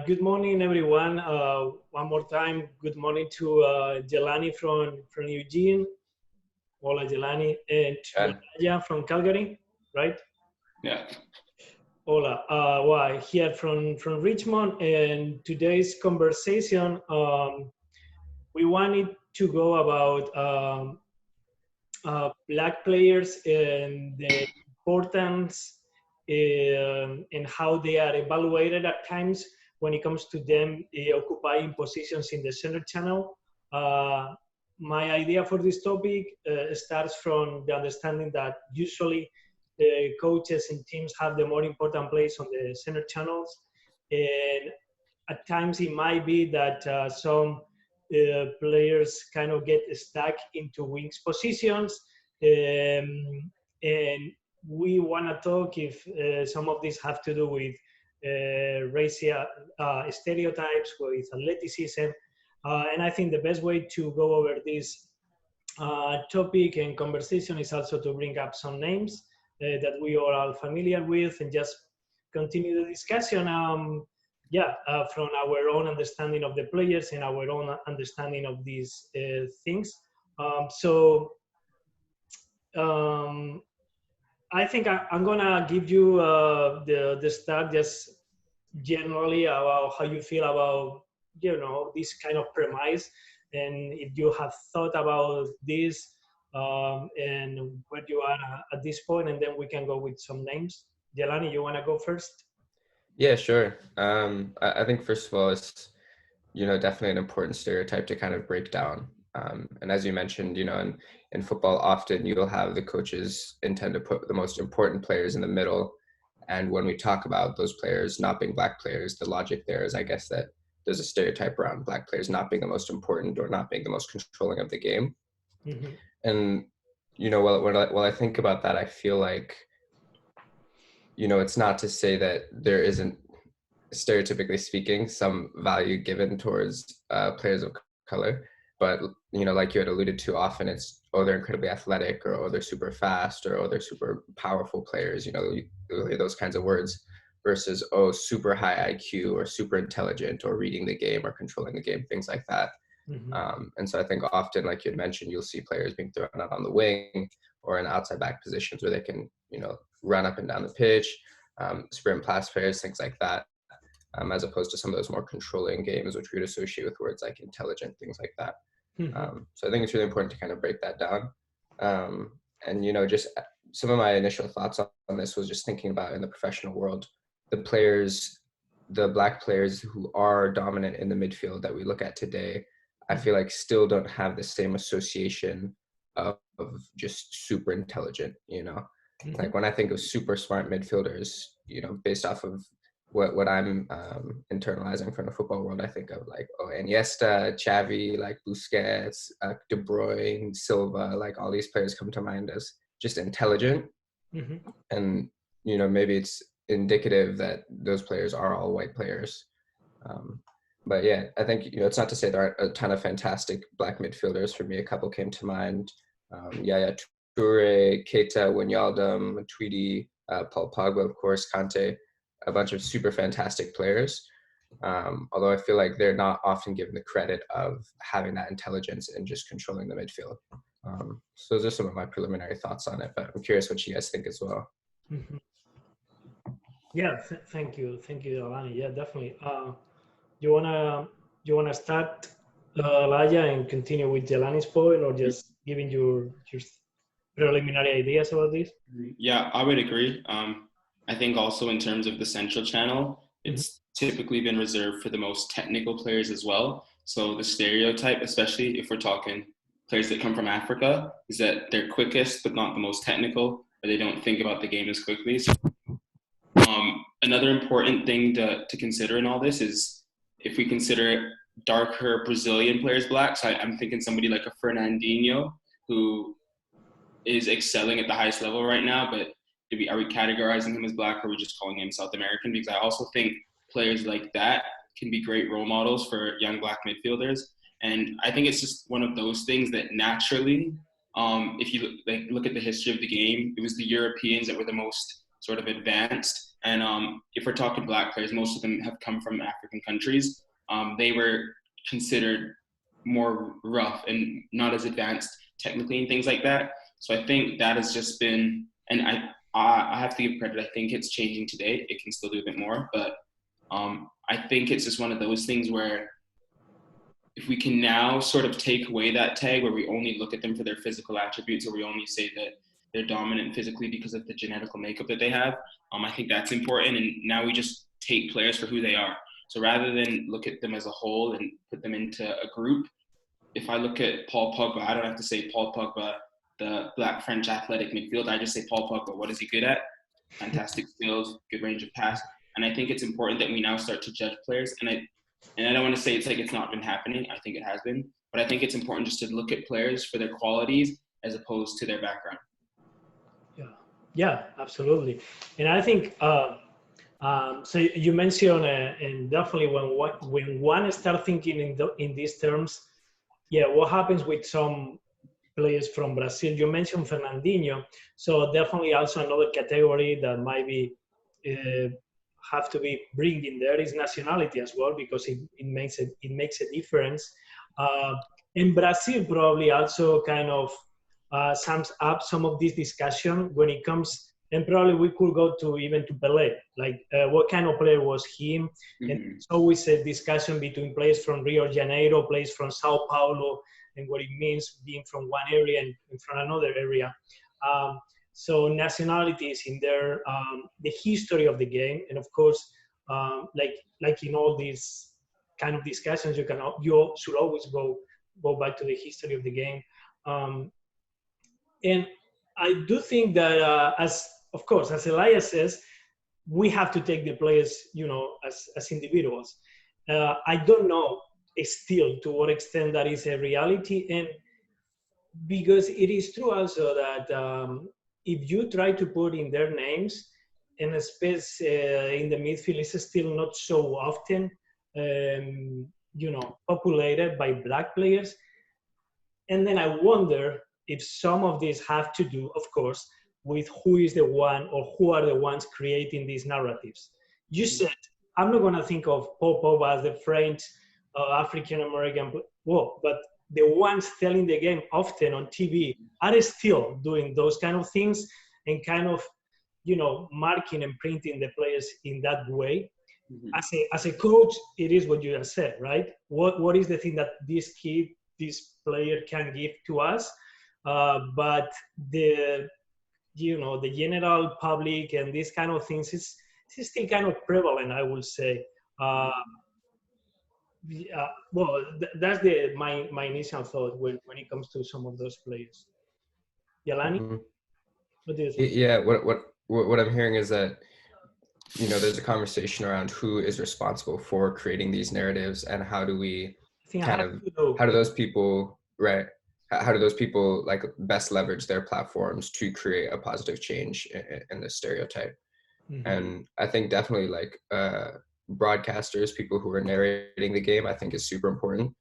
Good morning, everyone. One more time, good morning to Jelani from Eugene. Hola, Jelani. And to Yeah. Alaya from Calgary, right? Yeah. Hola. Well, here from Richmond. And today's conversation, we wanted to go about Black players and the importance and how they are evaluated at times when it comes to them occupying positions in the center channel. Uh, my idea for this topic starts from the understanding that usually coaches and teams have the more important place on the center channels. And at times it might be that some players kind of get stuck into wings positions. And we want to talk if some of these have to do with racial stereotypes, with athleticism. And I think the best way to go over this topic and conversation is also to bring up some names that we are all familiar with and just continue the discussion. From our own understanding of the players and our own understanding of these things. So I think I'm gonna give you the start just generally about how you feel about this kind of premise, and if you have thought about this and where you are at this point, and then we can go with some names. Jelani, you wanna go first? Yeah, sure. I think first of all, it's, definitely an important stereotype to kind of break down. And as you mentioned, in football, often you'll have the coaches intend to put the most important players in the middle. And when we talk about those players not being Black players, the logic there is, I guess, that there's a stereotype around Black players not being the most important or not being the most controlling of the game. Mm-hmm. And, while I think about that, I feel like, it's not to say that there isn't, stereotypically speaking, some value given towards players of color. But, like you had alluded to, often it's, oh, they're incredibly athletic, or, oh, they're super fast, or, oh, they're super powerful players, you hear those kinds of words, versus, oh, super high IQ, or super intelligent, or reading the game, or controlling the game, things like that. Mm-hmm. And so I think often, like you had mentioned, you'll see players being thrown out on the wing or in outside back positions where they can, run up and down the pitch, sprint pass players, things like that, as opposed to some of those more controlling games, which we would associate with words like intelligent, things like that. Mm-hmm. So I think it's really important to kind of break that down. And, just some of my initial thoughts on this was just thinking about in the professional world, the Black players who are dominant in the midfield that we look at today, I feel like still don't have the same association of just super intelligent, Mm-hmm. like when I think of super smart midfielders, based off of what I'm internalizing from the football world, I think of like, oh, Iniesta, Xavi, like Busquets, De Bruyne, Silva, like all these players come to mind as just intelligent. Mm-hmm. And, maybe it's indicative that those players are all white players. But yeah, I think, it's not to say there aren't a ton of fantastic Black midfielders. For me, a couple came to mind. Yaya Toure, Keita, Wijnaldum, Tweedy, Paul Pogba, of course, Kante, a bunch of super fantastic players. Although I feel like they're not often given the credit of having that intelligence and just controlling the midfield. So those are some of my preliminary thoughts on it, but I'm curious what you guys think as well. Mm-hmm. Yeah, thank you, Alani. Yeah, definitely. You wanna you wanna start, Laya, and continue with Jelani's point, or just giving your preliminary ideas about this? Yeah, I would agree. I think also in terms of the central channel, Mm-hmm. it's typically been reserved for the most technical players as well. So the stereotype, especially if we're talking players that come from Africa, is that they're quickest but not the most technical, or they don't think about the game as quickly. So, another important thing to consider in all this is if we consider darker Brazilian players Black. So I'm thinking somebody like a Fernandinho, who is excelling at the highest level right now, but are we categorizing him as Black, or are we just calling him South American? Because I also think players like that can be great role models for young Black midfielders. And I think it's just one of those things that naturally, if you look at the history of the game, it was the Europeans that were the most sort of advanced. And if we're talking Black players, most of them have come from African countries. They were considered more rough and not as advanced technically and things like that. So I think that has just been, and I have to give credit. I think it's changing today. It can still do a bit more, but I think it's just one of those things where if we can now sort of take away that tag where we only look at them for their physical attributes, or we only say that they're dominant physically because of the genetical makeup that they have, I think that's important. And now we just take players for who they are. So rather than look at them as a whole and put them into a group, if I look at Paul Pogba, I don't have to say Paul Pogba, the Black French athletic midfielder. I just say Paul Pogba. What is he good at? Fantastic skills, good range of pass. And I think it's important that we now start to judge players. And I don't want to say it's like it's not been happening. I think it has been. But I think it's important just to look at players for their qualities as opposed to their background. Yeah, absolutely. And I think, so you mentioned, and definitely when one starts thinking in these terms, what happens with some players from Brazil? You mentioned Fernandinho, so definitely also another category that might be have to be bring in there is nationality as well, because it makes a difference. In Brazil, probably also kind of sums up some of this discussion when it comes, and probably we could go to even to Pelé, like what kind of player was he? Mm-hmm. And it's always a discussion between players from Rio de Janeiro, players from Sao Paulo, and what it means being from one area and from another area. So nationality is in there, the history of the game, and of course, like in all these kind of discussions, you should always go back to the history of the game. And I do think that, as Elias says, we have to take the players, as individuals. I don't know still to what extent that is a reality, and because it is true also that if you try to put in their names, and a space in the midfield is still not so often, populated by Black players, and then I wonder if some of this have to do, of course, with who is the one or who are the ones creating these narratives. You said, I'm not going to think of Paul Pogba as the French, African-American, but the ones telling the game often on TV are still doing those kind of things and kind of, marking and printing the players in that way. Mm-hmm. As a coach, it is what you just said, right? What is the thing that this player can give to us? But the general public and these kind of things is still kind of prevalent, I would say. That's my initial thought when it comes to some of those players. Yalani, mm-hmm. What do you think? Yeah, what I'm hearing is that there's a conversation around who is responsible for creating these narratives, and how do those people like best leverage their platforms to create a positive change in the stereotype. Mm-hmm. And I think definitely like broadcasters, people who are narrating the game, I think is super important,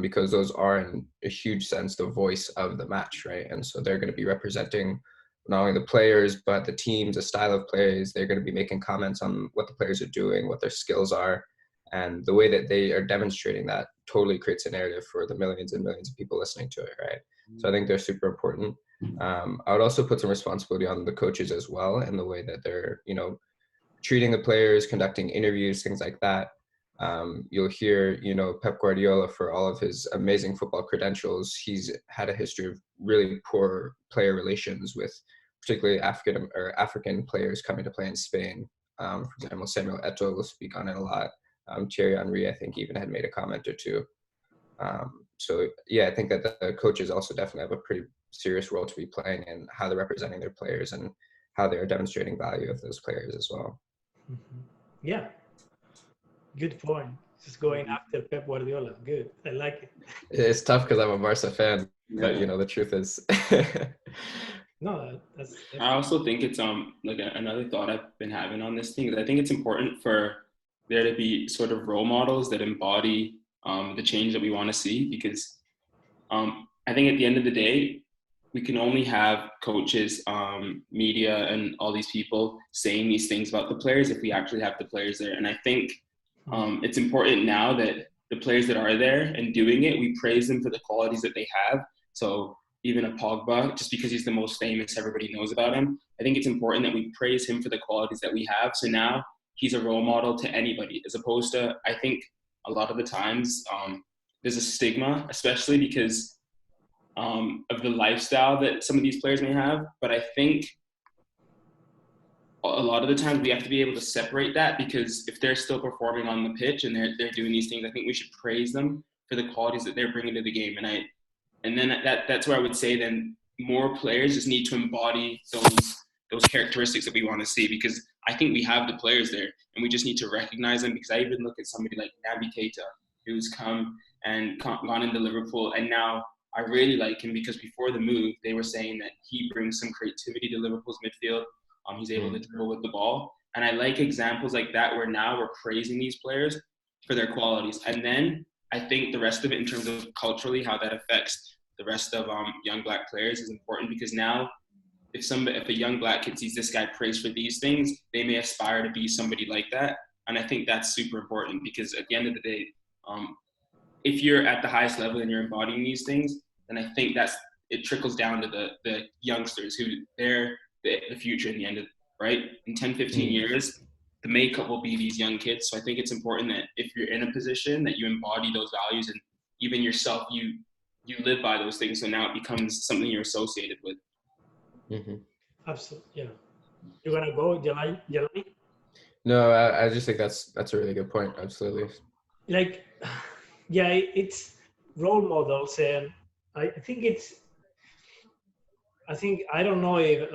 because those are in a huge sense the voice of the match, right? And so they're going to be representing not only the players, but the teams, the style of plays. They're going to be making comments on what the players are doing, what their skills are, and the way that they are demonstrating that totally creates a narrative for the millions and millions of people listening to it, right? Mm-hmm. So I think they're super important. I would also put some responsibility on the coaches as well, in the way that they're, treating the players, conducting interviews, things like that. You'll hear, Pep Guardiola, for all of his amazing football credentials, he's had a history of really poor player relations with particularly African players coming to play in Spain. For example, Samuel Eto'o will speak on it a lot. Thierry Henry, I think, even had made a comment or two. So yeah, I think that the coaches also definitely have a pretty serious role to be playing in how they're representing their players and how they're demonstrating value of those players as well. Mm-hmm. Yeah, good point. Just going after Pep Guardiola. Good, I like it. It's tough because I'm a Barca fan, but the truth is. No, that's. I also think it's like another thought I've been having on this thing is I think it's important for there to be sort of role models that embody the change that we want to see, because I think at the end of the day, we can only have coaches, media, and all these people saying these things about the players if we actually have the players there. And I think it's important now that the players that are there and doing it, we praise them for the qualities that they have. So even a Pogba, just because he's the most famous, everybody knows about him. I think it's important that we praise him for the qualities that we have. So now he's a role model to anybody, as opposed to, I think a lot of the times there's a stigma, especially because of the lifestyle that some of these players may have. But I think a lot of the times we have to be able to separate that, because if they're still performing on the pitch and they're doing these things, I think we should praise them for the qualities that they're bringing to the game. And then that's where I would say then more players just need to embody those characteristics that we want to see, because I think we have the players there and we just need to recognize them. Because I even look at somebody like Naby Keita, who's come and gone into Liverpool, and now I really like him because before the move, they were saying that he brings some creativity to Liverpool's midfield. He's able to dribble with the ball. And I like examples like that where now we're praising these players for their qualities. And then I think the rest of it in terms of culturally, how that affects the rest of young black players is important, because now if a young black kid sees this guy praised for these things, they may aspire to be somebody like that. And I think that's super important, because at the end of the day, if you're at the highest level and you're embodying these things, then I think it trickles down to the youngsters who they're the future in the end of, right? In 10, 15 years, the makeup will be these young kids. So I think it's important that if you're in a position that you embody those values, and even yourself, you live by those things. So now it becomes something you're associated with. Absolutely, yeah. You want to go, Jelani? No, I just think that's a really good point. Absolutely. Like, yeah, it's role models, and I don't know if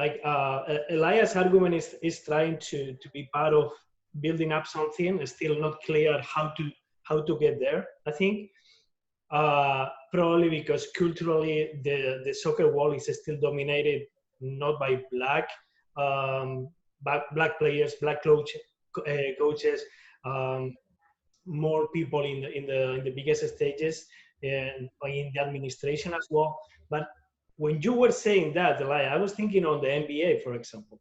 Elias' argument is trying to be part of building up something. It's still not clear how to get there. I think probably because culturally the soccer world is still dominated not by black players, black coaches, more people in the biggest stages and in the administration as well. But when you were saying that, I was thinking on the NBA, for example.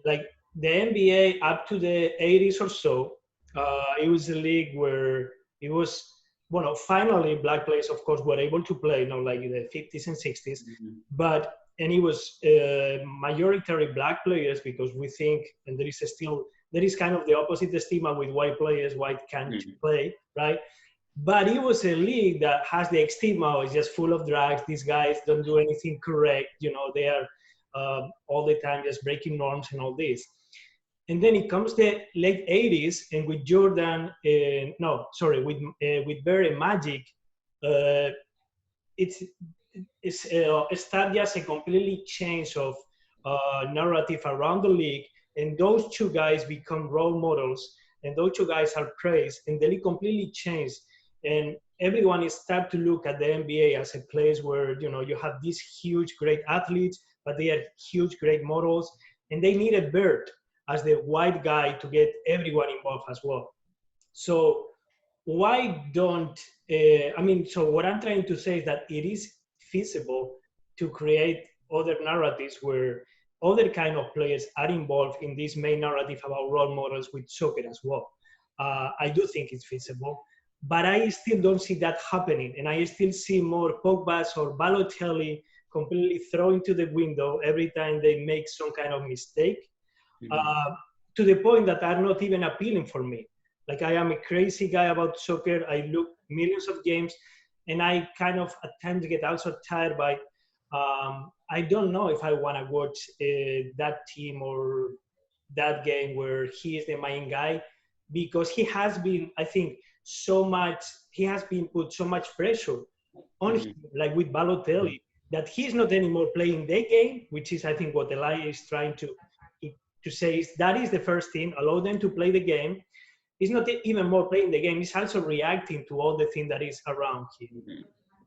Like the NBA up to the 80s or so, it was a league where it was, finally black players, of course, were able to play, like in the 50s and 60s, and it was majority black players, because we think, and there is kind of the opposite stigma with white players, white can't play, right? But it was a league that has the stigma, it's just full of drugs. These guys don't do anything correct. They are all the time just breaking norms and all this. And then it comes the late 80s, and with Jordan, with Bird and Magic, it's start just a completely change of narrative around the league. And those two guys become role models, and those two guys are praised, and the league completely changed. And everyone is start to look at the NBA as a place where, you have these huge, great athletes, but they are huge, great models. And they need a Bird as the white guy to get everyone involved as well. So why don't, so what I'm trying to say is that it is feasible to create other narratives where other kind of players are involved in this main narrative about role models with soccer as well. I do think it's feasible. But I still don't see that happening. And I still see more Pogba's or Balotelli completely thrown to the window every time they make some kind of mistake, to the point that are not even appealing for me. Like, I am a crazy guy about soccer. I look millions of games, and I kind of at times get also tired by, I don't know if I want to watch that team or that game where he is the main guy, because he has been, I think, he has been put so much pressure on him, like with Balotelli, that he's not anymore playing the game, which is, I think, what Eli is trying to say is that is the first thing, allow them to play the game. He's not even more playing the game, he's also reacting to all the thing that is around him.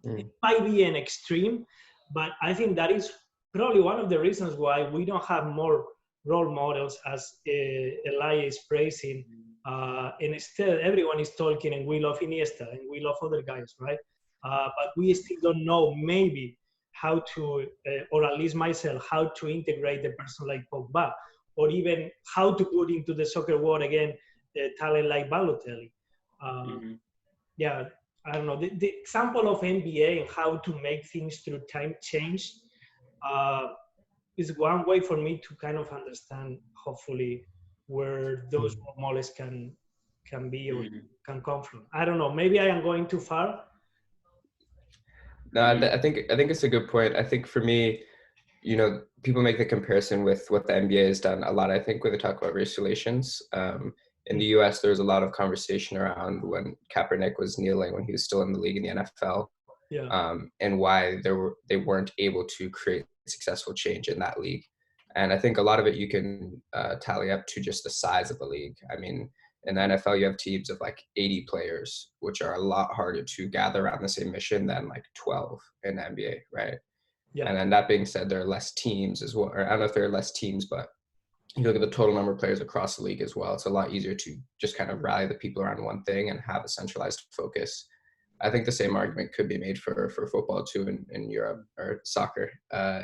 It might be an extreme, but I think that is probably one of the reasons why we don't have more role models, as Eli is praising. And still everyone is talking, and we love Iniesta and we love other guys, right? But we still don't know maybe how to, or at least myself, how to integrate a person like Pogba, or even how to put into the soccer world again a talent like Balotelli. Yeah, I don't know. The example of NBA and how to make things through time change is one way for me to kind of understand, hopefully, where those role models can be or can come from. I don't know. Maybe I am going too far. No, I think it's a good point. I think for me, you know, people make the comparison with what the NBA has done a lot. I think when they talk about race relations, in the U.S., there was a lot of conversation around when Kaepernick was kneeling when he was still in the league in the NFL, and why they weren't able to create successful change in that league. And I think a lot of it you can tally up to just the size of the league. I mean, in the NFL, you have teams of like 80 players, which are a lot harder to gather around the same mission than like 12 in the NBA, right? Yeah. And then that being said, there are less teams as well. Or I don't know if there are less teams, but you look at the total number of players across the league as well. It's a lot easier to just kind of rally the people around one thing and have a centralized focus. I think the same argument could be made for football too in Europe, or soccer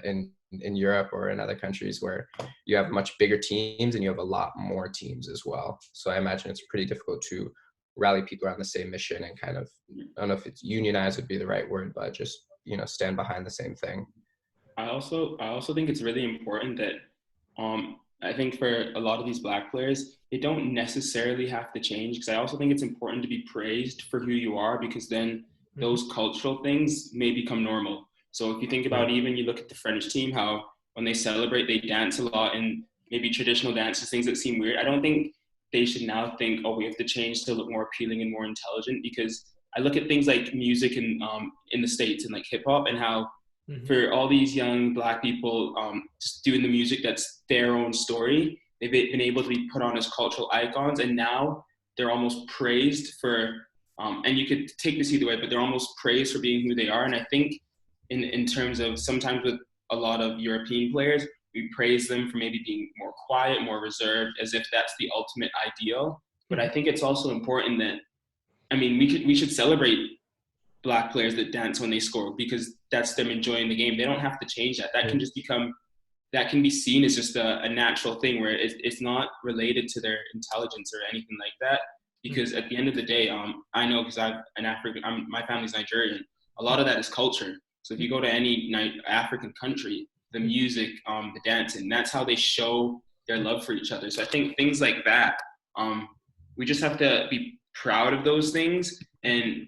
in Europe or in other countries where you have much bigger teams and you have a lot more teams as well. So I imagine it's pretty difficult to rally people around the same mission and kind of, I don't know if it's unionize would be the right word, but just, you know, stand behind the same thing. I also think it's really important that I think for a lot of these Black players, they don't necessarily have to change, because I also think it's important to be praised for who you are, because then those cultural things may become normal. So if you think about, even you look at the French team, how when they celebrate, they dance a lot and maybe traditional dances, things that seem weird. I don't think they should now think, oh, we have to change to look more appealing and more intelligent, because I look at things like music and in the States and like hip hop, and how for all these young Black people just doing the music that's their own story, they've been able to be put on as cultural icons, and now they're almost praised for, and you could take this either way, but they're almost praised for being who they are. And I think in terms of sometimes with a lot of European players, we praise them for maybe being more quiet, more reserved, as if that's the ultimate ideal. But I think it's also important that, I mean, we should celebrate Black players that dance when they score, because that's them enjoying the game. They don't have to change that. That can just become, that can be seen as just a natural thing where it's not related to their intelligence or anything like that. Because at the end of the day, I know, because my family's Nigerian, a lot of that is culture. So if you go to any African country, the music, the dancing, that's how they show their love for each other. So I think things like that, we just have to be proud of those things. And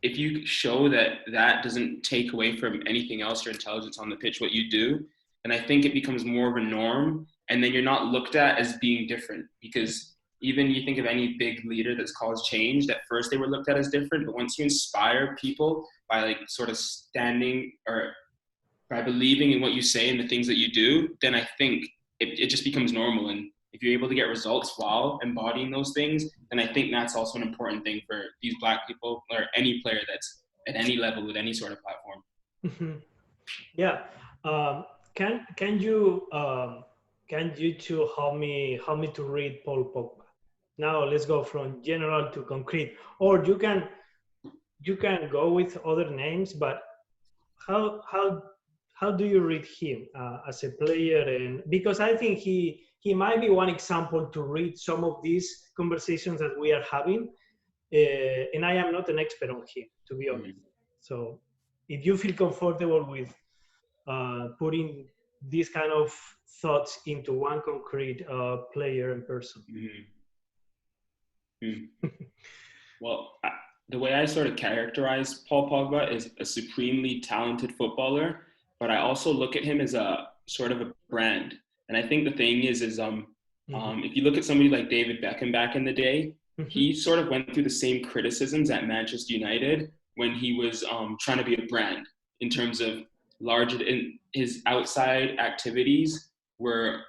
if you show that that doesn't take away from anything else, your intelligence on the pitch, what you do, then I think it becomes more of a norm. And then you're not looked at as being different, because even you think of any big leader that's caused change, at first they were looked at as different, but once you inspire people by like sort of standing or by believing in what you say and the things that you do, then I think it just becomes normal. And if you're able to get results while embodying those things, then I think that's also an important thing for these Black people or any player that's at any level with any sort of platform. Yeah. Can you two help me to read Paul Pogba? Now let's go from general to concrete, or you can go with other names, but how do you read him as a player? And because I think he might be one example to read some of these conversations that we are having, and I am not an expert on him, to be honest. So if you feel comfortable with putting these kind of thoughts into one concrete player and person. Well, the way I sort of characterize Paul Pogba is a supremely talented footballer, but I also look at him as a sort of a brand. And I think the thing is if you look at somebody like David Beckham back in the day, he sort of went through the same criticisms at Manchester United when he was trying to be a brand, in terms of in his outside activities were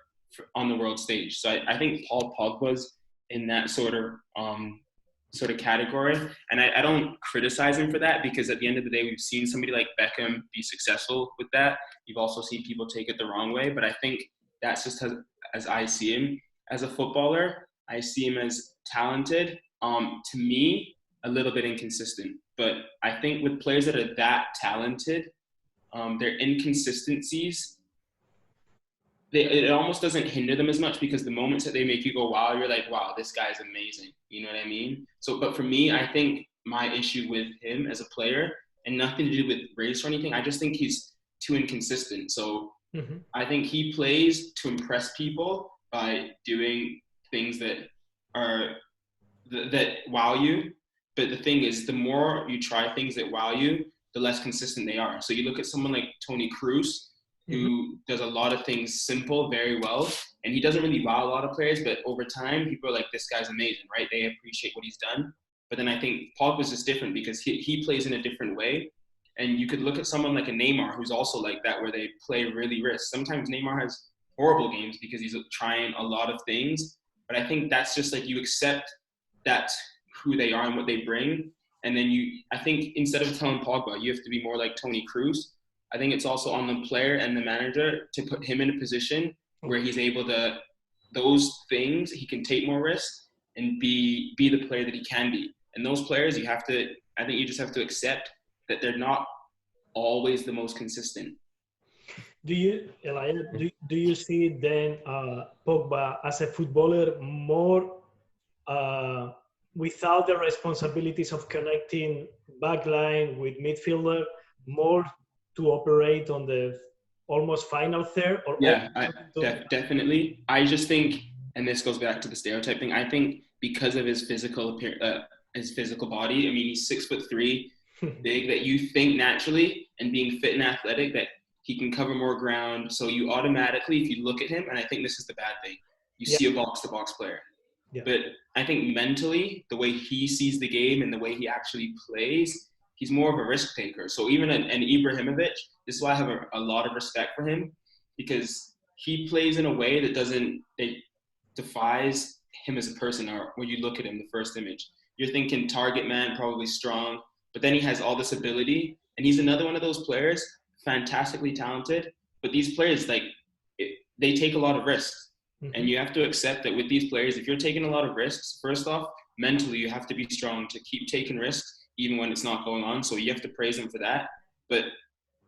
on the world stage. So I think Paul Pogba's in that sort of category. And I don't criticize him for that, because at the end of the day, we've seen somebody like Beckham be successful with that. You've also seen people take it the wrong way. But I think that's just as I see him as a footballer. I see him as talented. To me, a little bit inconsistent. But I think with players that are that talented, their inconsistencies, it almost doesn't hinder them as much, because the moments that they make you go, wow, you're like, wow, this guy's amazing. You know what I mean? So, but for me, I think my issue with him as a player, and nothing to do with race or anything, I just think he's too inconsistent. So I think he plays to impress people by doing things that are that wow you. But the thing is, the more you try things that wow you, the less consistent they are. So you look at someone like Tony Cruz, who does a lot of things simple very well, and he doesn't really wow a lot of players, but over time, people are like, this guy's amazing, right? They appreciate what he's done. But then I think Pogba's just different, because he plays in a different way. And you could look at someone like a Neymar, who's also like that, where they play really risk. Sometimes Neymar has horrible games because he's trying a lot of things. But I think that's just like, you accept that's who they are and what they bring. And then I think instead of telling Pogba, you have to be more like Tony Cruz. I think it's also on the player and the manager to put him in a position where he's able to, those things, he can take more risks and be the player that he can be. And those players, I think you just have to accept that they're not always the most consistent. Do you, Elijah, do you see then Pogba as a footballer more without the responsibilities of connecting backline with midfielder, more to operate on the almost final third? Or yeah, definitely. I just think, and this goes back to the stereotype thing, I think because of his physical body, I mean, he's 6'3", big, that you think naturally, and being fit and athletic, that he can cover more ground. So you automatically, if you look at him, and I think this is the bad thing, you see a box-to-box player. Yeah. But I think mentally, the way he sees the game and the way he actually plays, he's more of a risk taker. So even an Ibrahimovic, this is why I have a lot of respect for him, because he plays in a way that defies him as a person. Or when you look at him, the first image, you're thinking target man, probably strong, but then he has all this ability, and he's another one of those players, fantastically talented, but these players, they take a lot of risks. And you have to accept that with these players, if you're taking a lot of risks, first off, mentally, you have to be strong to keep taking risks, even when it's not going on. So you have to praise them for that. But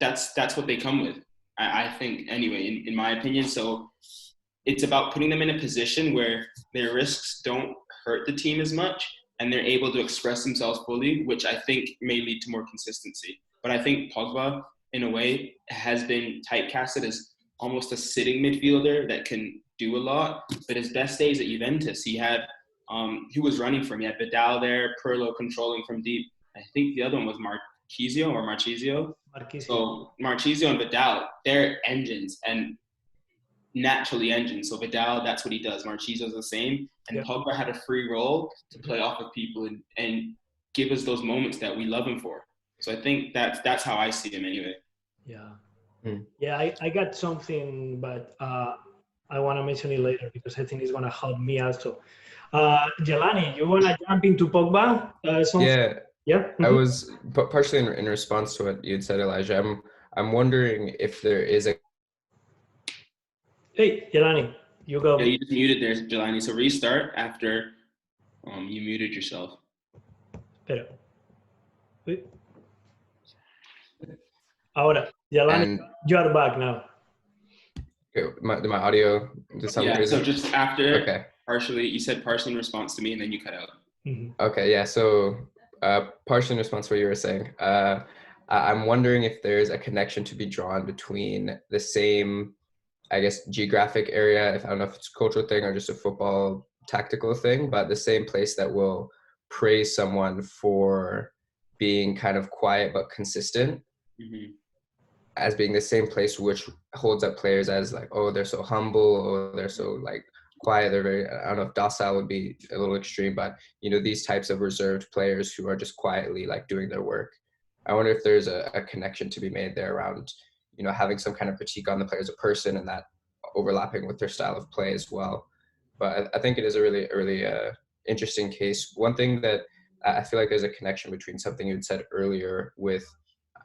that's what they come with, I think, anyway, in my opinion. So it's about putting them in a position where their risks don't hurt the team as much, and they're able to express themselves fully, which I think may lead to more consistency. But I think Pogba, in a way, has been typecasted as almost a sitting midfielder that can do a lot. But his best days at Juventus, he had he was running for him. He had Vidal there, Pirlo controlling from deep. I think the other one was Marchisio. So Marchisio and Vidal, they're engines, and naturally engines. So Vidal, that's what he does. Marchisio's the same. And Pogba had a free role to play off of people and give us those moments that we love him for. So I think that's how I see him anyway. Yeah. Yeah, I got something, but I want to mention it later because I think it's going to help me also. Jelani, you want to jump into Pogba? Yeah. I was partially in response to what you'd said, Elijah. I'm wondering if there is a. Hey, Jelani, you go. Yeah, you just muted there, Jelani. So restart after you muted yourself. Espera. Ahora, Jelani, you are back now. Okay, my audio. So just after partially, you said partially in response to me, and then you cut out. Okay, yeah. So partially in response to what you were saying, I'm wondering if there's a connection to be drawn between the same, I guess, geographic area. I don't know if it's a cultural thing or just a football tactical thing, but the same place that will praise someone for being kind of quiet but consistent, as being the same place which holds up players as like, oh, they're so humble, or they're so like quiet, they're very, I don't know if docile would be a little extreme, but you know, these types of reserved players who are just quietly like doing their work. I wonder if there's a connection to be made there around, you know, having some kind of critique on the player as a person and that overlapping with their style of play as well. But I think it is a really interesting case. One thing that I feel like there's a connection between something you had said earlier with,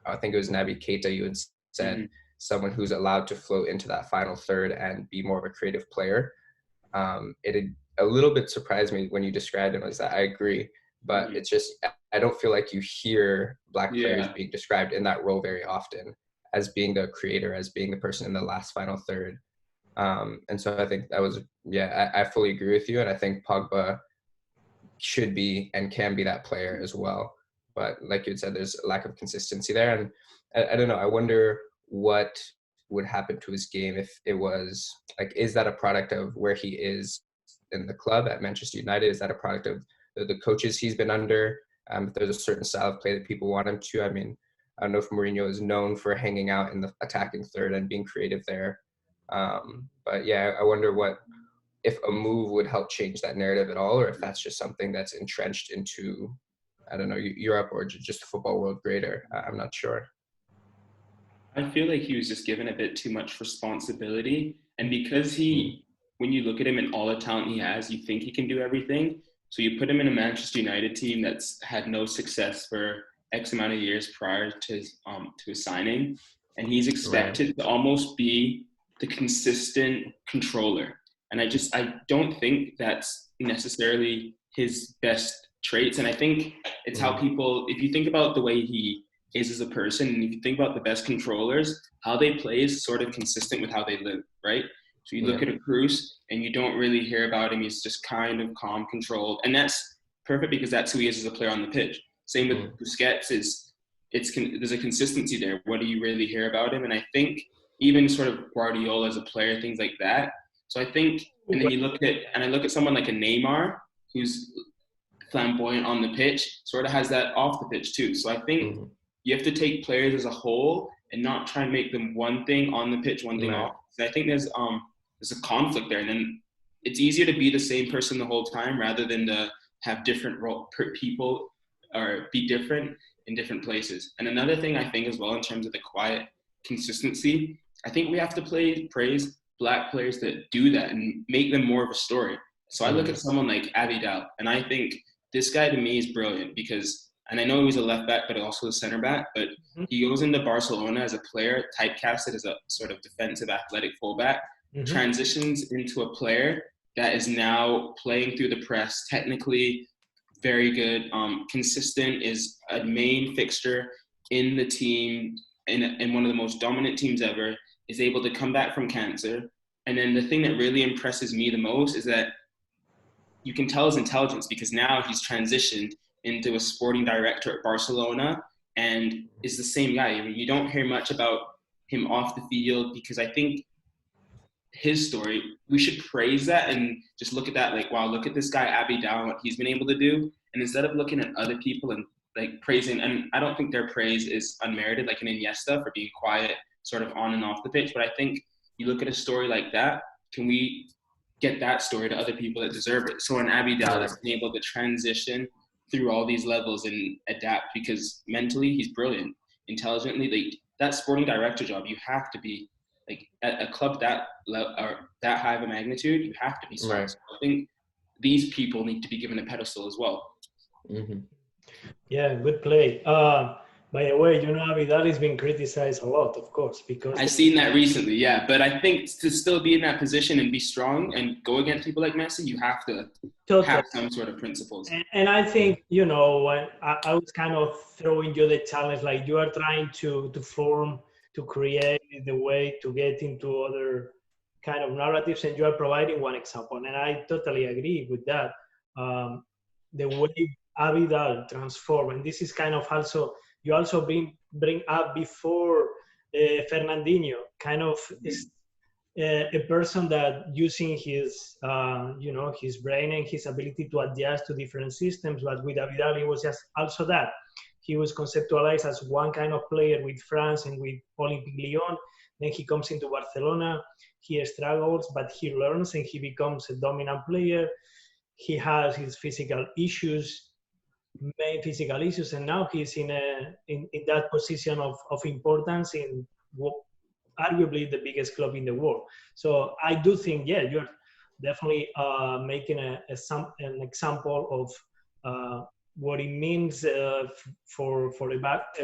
I think it was Naby Keita, you had said someone who's allowed to float into that final third and be more of a creative player. It had a little bit surprised me when you described him as that. I agree, but it's just, I don't feel like you hear black players being described in that role very often. as being the creator, as being the person in the last final third. And so I think that was, I fully agree with you. And I think Pogba should be and can be that player as well. But like you had said, there's a lack of consistency there. And I don't know, I wonder what would happen to his game if it was like, is that a product of where he is in the club at Manchester United? Is that a product of the coaches he's been under? If there's a certain style of play that people want him to. I mean, I don't know if Mourinho is known for hanging out in the attacking third and being creative there. But yeah, I wonder if a move would help change that narrative at all, or if that's just something that's entrenched into, I don't know, Europe or just the football world greater. I'm not sure. I feel like he was just given a bit too much responsibility. And because when you look at him and all the talent he has, you think he can do everything. So you put him in a Manchester United team that's had no success for X amount of years prior to his signing. And he's expected to almost be the consistent controller. And I don't think that's necessarily his best traits. And I think it's how people, if you think about the way he is as a person, and if you think about the best controllers, how they play is sort of consistent with how they live, right? So you look at a Cruz and you don't really hear about him. He's just kind of calm, controlled. And that's perfect because that's who he is as a player on the pitch. Same with Busquets, there's a consistency there. What do you really hear about him? And I think even sort of Guardiola as a player, things like that. So I think, and then I look at someone like a Neymar, who's flamboyant on the pitch, sort of has that off the pitch too. So I think you have to take players as a whole and not try and make them one thing on the pitch, one thing off. And I think there's a conflict there. And then it's easier to be the same person the whole time rather than to have different people or be different in different places. And another thing I think as well in terms of the quiet consistency, I think we have to praise Black players that do that and make them more of a story. So I look at someone like Abidal, and I think this guy to me is brilliant because, and I know he's a left back, but also a center back, but he goes into Barcelona as a player, typecasted as a sort of defensive athletic fullback, transitions into a player that is now playing through the press, technically very good, consistent, is a main fixture in the team, in one of the most dominant teams ever, is able to come back from cancer. And then the thing that really impresses me the most is that you can tell his intelligence because now he's transitioned into a sporting director at Barcelona and is the same guy. I mean, you don't hear much about him off the field because I think his story, we should praise that and just look at that like, wow, look at this guy Abidal, what he's been able to do. And instead of looking at other people and like praising, and I don't think their praise is unmerited, like an Iniesta for being quiet, sort of on and off the pitch. But I think you look at a story like that, can we get that story to other people that deserve it? So an Abidal has been able to transition through all these levels and adapt because mentally he's brilliant, intelligently. Like that sporting director job, you have to be like at a club that high of a magnitude, you have to be smart. So I think these people need to be given a pedestal as well. Yeah, good play. By the way, Abidal has been criticized a lot, of course, because I've seen that recently, yeah. But I think to still be in that position and be strong and go against people like Messi, you have to have some sort of principles. And I think, when I was kind of throwing you the challenge, like you are trying to create the way to get into other kind of narratives, and you are providing one example. And I totally agree with that. The way Abidal transformed, and this is kind of also, you also bring up before Fernandinho, kind of is a person that using his, his brain and his ability to adjust to different systems. But with Abidal, it was just also that. He was conceptualized as one kind of player with France and with Olympique Lyon. Then he comes into Barcelona. He struggles, but he learns and he becomes a dominant player. He has his main physical issues, and now he's in that position of importance in arguably the biggest club in the world. So I do think, you're definitely making an example of what it means for a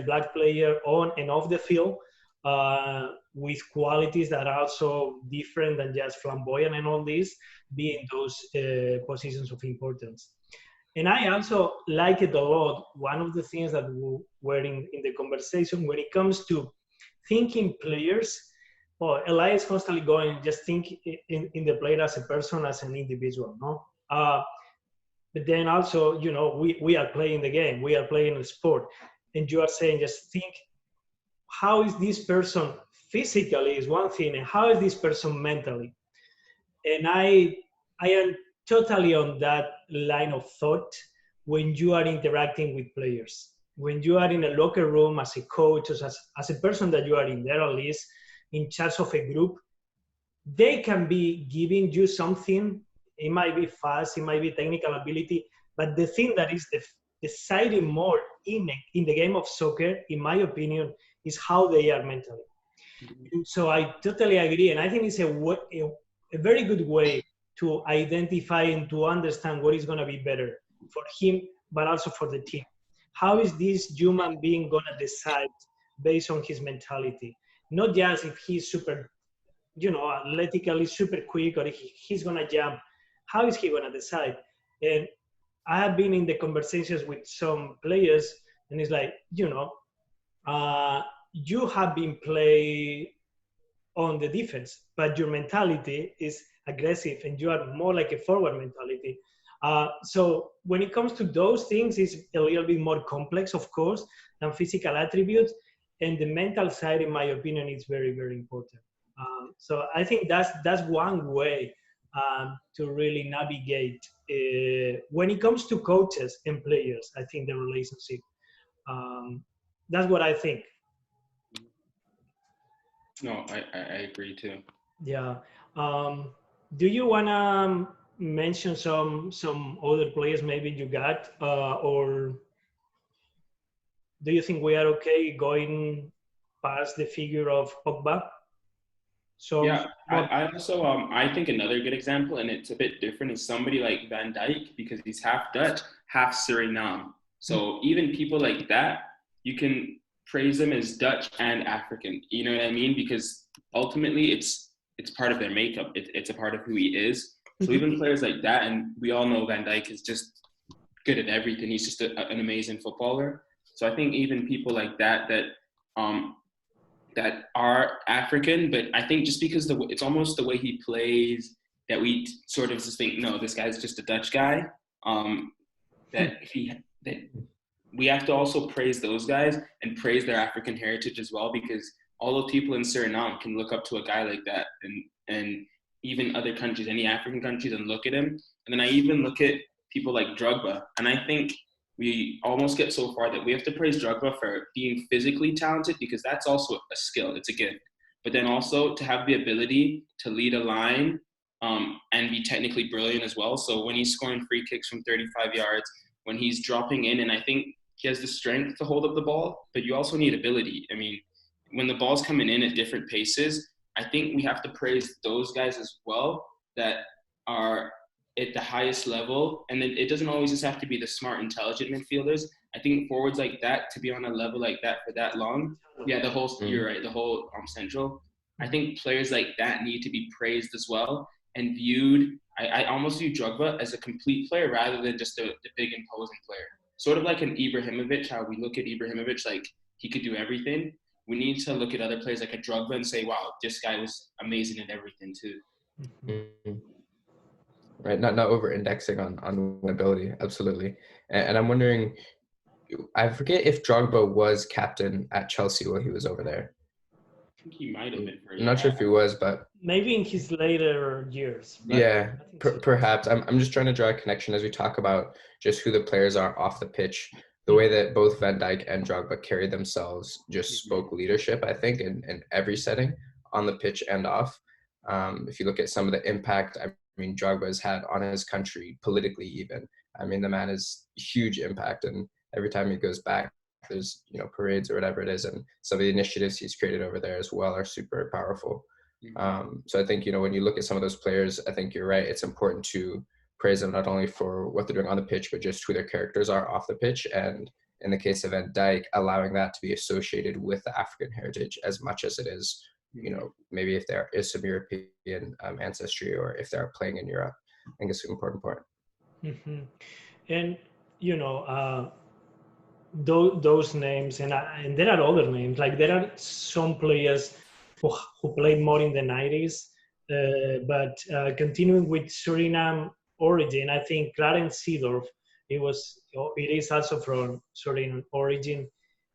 black player on and off the field, with qualities that are also different than just flamboyant and all this, be in those positions of importance. And I also like it a lot. One of the things that were in the conversation when it comes to thinking players, well, Eli is constantly going, just think in the player as a person, as an individual, no? But then also, we are playing the game, we are playing a sport, and you are saying, just think, how is this person physically is one thing, and how is this person mentally? And I am totally on that line of thought when you are interacting with players. When you are in a locker room as a coach, as a person that you are in there, at least in charge of a group, they can be giving you something. It might be fast, it might be technical ability, but the thing that is deciding more in the game of soccer, in my opinion, is how they are mentally. So I totally agree, and I think it's a very good way to identify and to understand what is going to be better for him, but also for the team. How is this human being going to decide based on his mentality? Not just if he's super, athletically super quick, or he's going to jump. How is he going to decide? And I have been in the conversations with some players, and it's like, you have been playing on the defense, but your mentality is aggressive and you are more like a forward mentality. So when it comes to those things, it's a little bit more complex, of course, than physical attributes. And the mental side, in my opinion, is very, very important. So I think that's one way to really navigate when it comes to coaches and players. I think the relationship. That's what I think. No, I agree too. Yeah. Do you wanna mention some other players maybe you got, or do you think we are okay going past the figure of Pogba? So Yeah, I also I think another good example, and it's a bit different, is somebody like Van Dijk, because he's half Dutch, half Suriname. So even people like that, you can praise them as Dutch and African. You know what I mean? Because ultimately, it's part of their makeup. It's a part of who he is. So even players like that, and we all know Van Dijk is just good at everything. He's just an amazing footballer. So I think even people like that that are African, but I think just because it's almost the way he plays that we sort of just think, no, this guy's just a Dutch guy. That we have to also praise those guys and praise their African heritage as well, because all those people in Suriname can look up to a guy like that, and even other countries, any African countries, and look at him. And then I even look at people like Drogba, and I think we almost get so far that we have to praise Drogba for being physically talented, because that's also a skill, it's a gift. But then also to have the ability to lead a line and be technically brilliant as well. So when he's scoring free kicks from 35 yards, when he's dropping in, and I think he has the strength to hold up the ball, but you also need ability. I mean, when the ball's coming in at different paces, I think we have to praise those guys as well that are at the highest level. And then it doesn't always just have to be the smart, intelligent midfielders. I think forwards like that, to be on a level like that for that long, you're right, the whole central. I think players like that need to be praised as well and viewed. I almost view Drogba as a complete player rather than just the big imposing player. Sort of like an Ibrahimovic, how we look at Ibrahimovic like he could do everything. We need to look at other players like a Drogba and say, wow, this guy was amazing at everything too. Mm-hmm. Right, not over-indexing on ability, absolutely. And I'm wondering, I forget if Drogba was captain at Chelsea while he was over there. I think he might have been. I'm not sure if he was, but maybe in his later years. Yeah, perhaps. I'm just trying to draw a connection as we talk about just who the players are off the pitch. The way that both Van Dijk and Drogba carried themselves just spoke leadership, I think, in every setting, on the pitch and off. If you look at some of the impact, I mean, Drogba has had on his country politically even. I mean, the man has huge impact, and every time he goes back, there's, parades or whatever it is, and some of the initiatives he's created over there as well are super powerful. So I think, when you look at some of those players, I think you're right. It's important to praise them not only for what they're doing on the pitch, but just who their characters are off the pitch. And in the case of Van Dijk, allowing that to be associated with the African heritage as much as it is, maybe if there is some European ancestry or if they're playing in Europe. I think it's an important point. Mm-hmm. And, those names, and there are other names. Like there are some players who played more in the 90s, but continuing with Suriname origin, I think Clarence Seedorf, it is also from Suriname origin,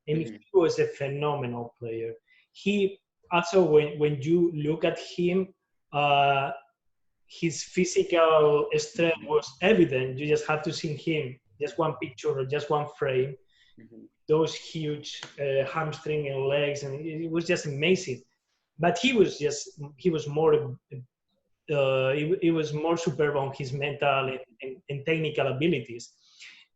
and he was a phenomenal player. He also, when you look at him, his physical strength was evident. You just have to see him, just one picture or just one frame, those huge hamstring and legs, and it was just amazing. But he was more, it was more superb on his mental and technical abilities.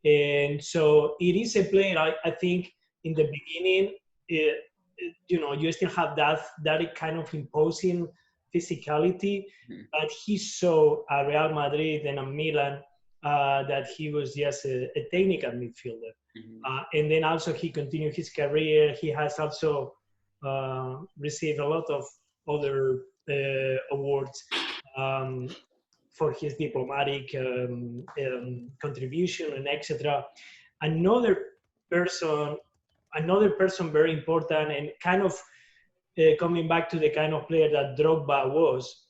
And so it is a player, I think, in the beginning, you still have that kind of imposing physicality, but he saw at Real Madrid and at Milan that he was just a technical midfielder. And then also he continued his career. He has also received a lot of other awards for his diplomatic contribution and etc. Another person very important and kind of coming back to the kind of player that Drogba was,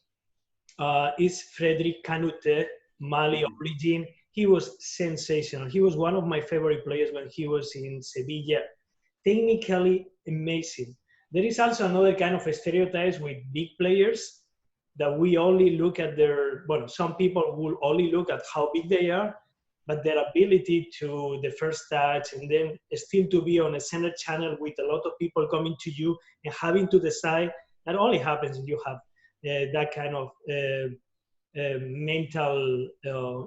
is Frederic Kanouté, Mali origin. He was sensational. He was one of my favorite players when he was in Sevilla. Technically amazing. There is also another kind of stereotypes with big players that we only look at some people will only look at how big they are, but their ability to the first touch and then still to be on a center channel with a lot of people coming to you and having to decide, that only happens if you have that kind of mental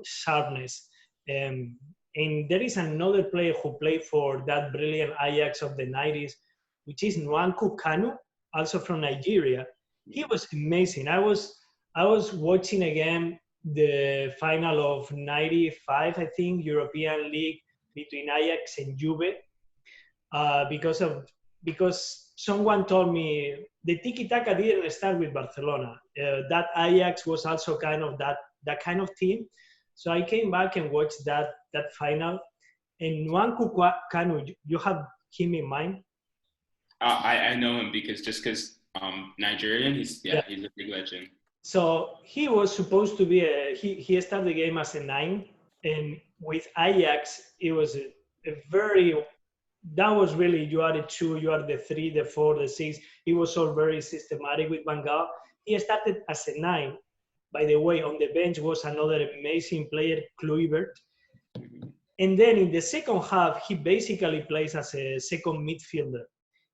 sharpness. And there is another player who played for that brilliant Ajax of the 90s, which is Nwankwo Kanu, also from Nigeria. He was amazing. I was watching again the final of 95, I think, European League between Ajax and Juve, because someone told me the tiki-taka didn't start with Barcelona. That Ajax was also kind of that kind of team. So I came back and watched that final. And Nwankwo Kanu, you have him in mind? I know him because Nigerian, he's a big legend. So he was supposed to be he started the game as a 9, and with Ajax it was a very, that was really, you are the 2, you are the 3, the 4, the 6. It was all very systematic with Van Gaal. He started as a 9. By the way, on the bench was another amazing player, Kluivert. And then in the second half, he basically plays as a second midfielder.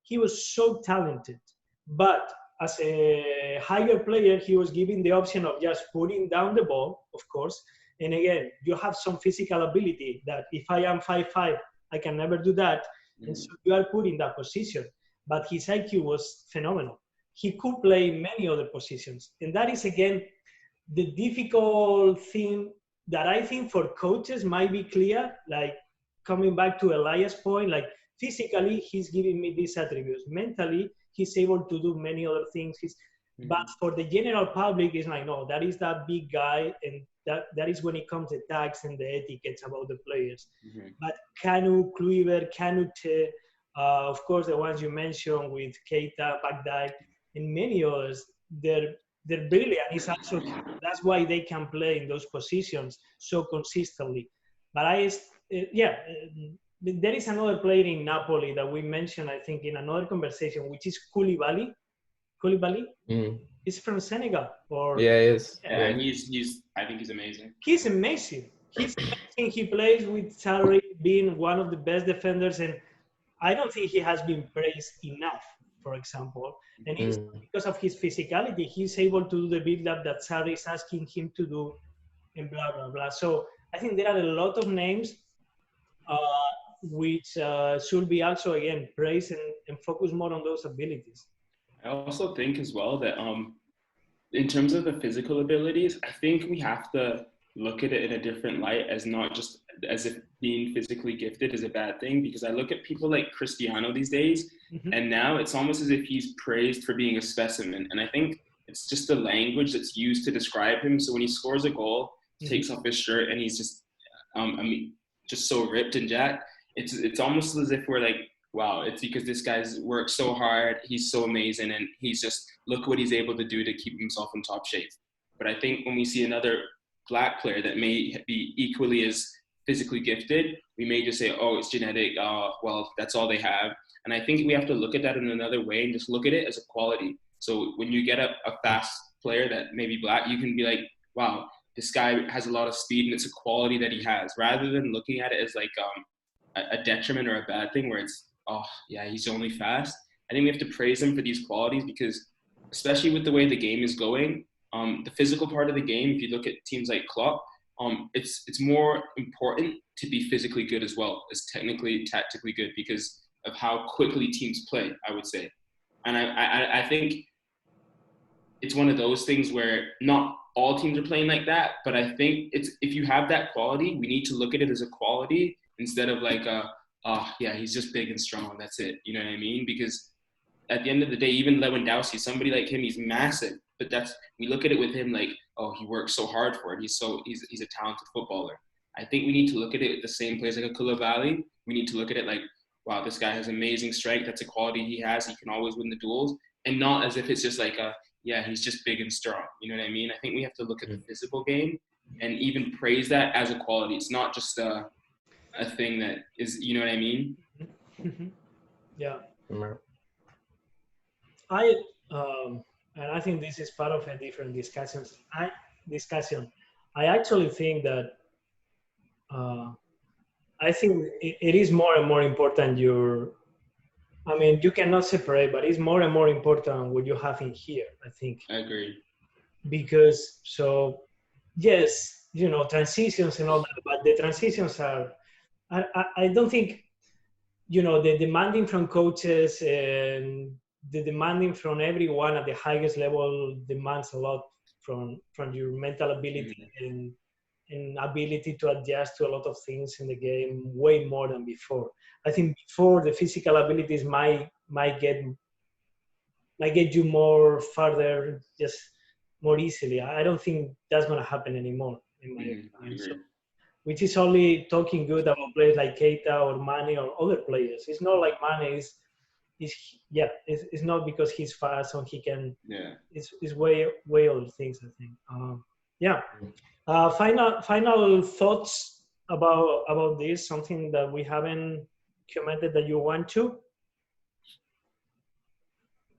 He was so talented, but as a higher player, he was given the option of just putting down the ball, of course. And again, you have some physical ability that if I am 5'5", I can never do that. And so you are put in that position. But his IQ was phenomenal. He could play many other positions. And that is, again, the difficult thing that I think for coaches might be clear, like coming back to Elias' point, like physically, he's giving me these attributes. Mentally, he's able to do many other things. But for the general public, it's like, no, that is that big guy, and that is when it comes to tags and the etiquettes about the players. But Kanu, Kluivert, Kanouté, of course, the ones you mentioned with Keita, Bagdad, and many others, they're brilliant. It's also, that's why they can play in those positions so consistently. But there is another player in Napoli that we mentioned, I think, in another conversation, which is Koulibaly. He's from Senegal. He is. Yeah, and I think he's amazing. He's amazing. He plays with Sarri, being one of the best defenders, and I don't think he has been praised enough, for example. And it's because of his physicality, he's able to do the build-up that Sarri is asking him to do, and blah, blah, blah. So I think there are a lot of names which should be also, again, praised and focus more on those abilities. I also think as well that in terms of the physical abilities, I think we have to look at it in a different light, as not just as if being physically gifted is a bad thing. Because I look at people like Cristiano these days, and now it's almost as if he's praised for being a specimen. And I think it's just the language that's used to describe him. So when he scores a goal, he takes off his shirt and he's just, just so ripped and jacked. it's almost as if we're like, wow, it's because this guy's worked so hard, he's so amazing, and he's just, look what he's able to do to keep himself in top shape. But I think when we see another black player that may be equally as physically gifted, we may just say, oh, it's genetic, well, that's all they have. And I think we have to look at that in another way and just look at it as a quality. So when you get a fast player that may be black, you can be like, wow, this guy has a lot of speed and it's a quality that he has, rather than looking at it as like a detriment or a bad thing where it's, oh, yeah, he's only fast. I think we have to praise him for these qualities because, especially with the way the game is going, the physical part of the game, if you look at teams like Klopp, it's more important to be physically good as well as technically, tactically good because of how quickly teams play, I would say. And I think it's one of those things where not all teams are playing like that, but I think it's, if you have that quality, we need to look at it as a quality instead of like oh yeah, he's just big and strong, that's it. You know what I mean? Because at the end of the day, even Lewandowski, somebody like him, he's massive, but that's, we look at it with him like, oh, he works so hard for it. He's a talented footballer. I think we need to look at it with the same players like a Koulibaly. We need to look at it like, wow, this guy has amazing strength. That's a quality he has. He can always win the duels, and not as if it's just like yeah, he's just big and strong. You know what I mean? I think we have to look at the physical game and even praise that as a quality. It's not just a thing that is, you know what I mean? Yeah. Mm-hmm. And I think this is part of a different discussion. I actually think that I think it is more and more important. I mean, you cannot separate, but it's more and more important what you have in here, I think. I agree. Because, so, yes, you know, transitions and all that, but the transitions are, I don't think, you know, the demanding from coaches and the demanding from everyone at the highest level demands a lot from your mental ability and ability to adjust to a lot of things in the game, way more than before. I think before the physical abilities might get you more further, just more easily. I don't think that's going to happen anymore, in my opinion. So, which is only talking good about players like Keita or Mane or other players. It's not like Mane it's not because he's fast or he can. Yeah. It's way other things, I think. Final thoughts about this, something that we haven't commented that you want to?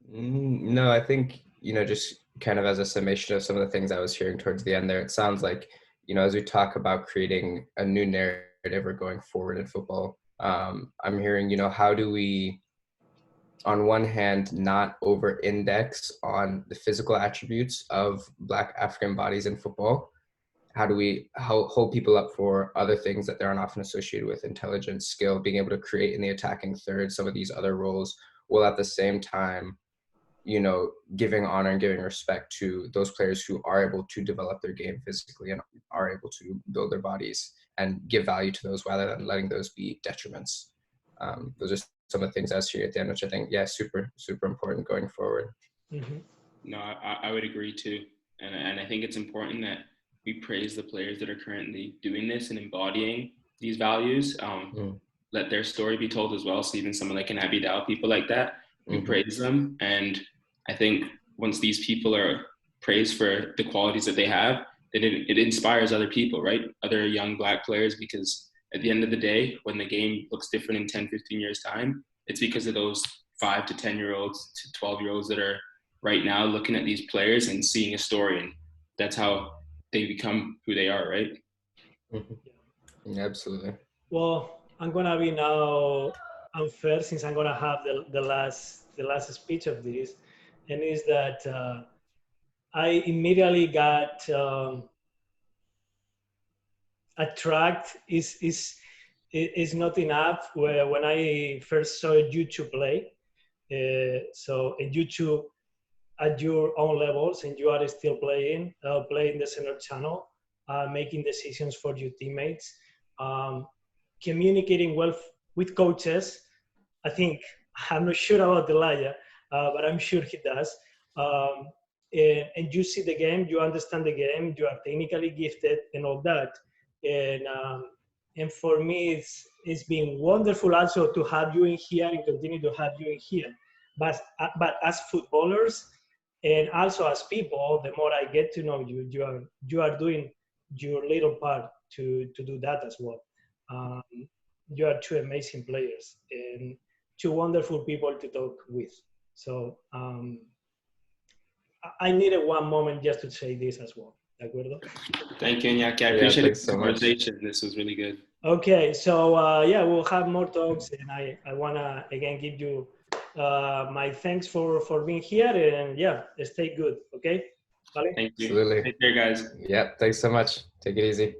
No, I think, you know, just kind of as a summation of some of the things I was hearing towards the end there, it sounds like, you know, as we talk about creating a new narrative or going forward in football, I'm hearing, you know, how do we, on one hand, not over-index on the physical attributes of Black African bodies in football? How do we hold people up for other things that they aren't often associated with, intelligence, skill, being able to create in the attacking third, some of these other roles, while at the same time, you know, giving honor and giving respect to those players who are able to develop their game physically and are able to build their bodies and give value to those rather than letting those be detriments. Those are some of the things I was hearing at the end, which I think, yeah, super, super important going forward. Mm-hmm. No, I would agree too. And I think it's important that we praise the players that are currently doing this and embodying these values. Let their story be told as well. So even someone like an Abidal, people like that, we praise them. And I think once these people are praised for the qualities that they have, then it inspires other people, right? Other young Black players, because at the end of the day, when the game looks different in 10, 15 years time, it's because of those 5 to 10-year-olds to 12-year-olds that are right now looking at these players and seeing a story. And that's how they become who they are, right? Yeah, absolutely. Well, I'm gonna be now unfair since I'm gonna have the last speech of this, and is that I immediately got attracted. Is not enough. Where when I first saw YouTube play, so in YouTube at your own levels, and you are still playing the center channel, making decisions for your teammates, communicating well with coaches. I think, I'm not sure about Elijah, but I'm sure he does. And you see the game, you understand the game, you are technically gifted and all that. And And for me, it's been wonderful also to have you in here and continue to have you in here. But as footballers and also as people, the more I get to know you, you are doing your little part to do that as well. You are two amazing players and two wonderful people to talk with. So I needed one moment just to say this as well. ¿De acuerdo? Thank you, Iñaki. I Yeah, appreciate thanks the so much. conversation. This was really good. Okay, so yeah, we'll have more talks, and I want to again give you my thanks for being here, and yeah, stay good, okay? Vale? Thank you. Absolutely. Take care, guys. Yeah, thanks so much. Take it easy.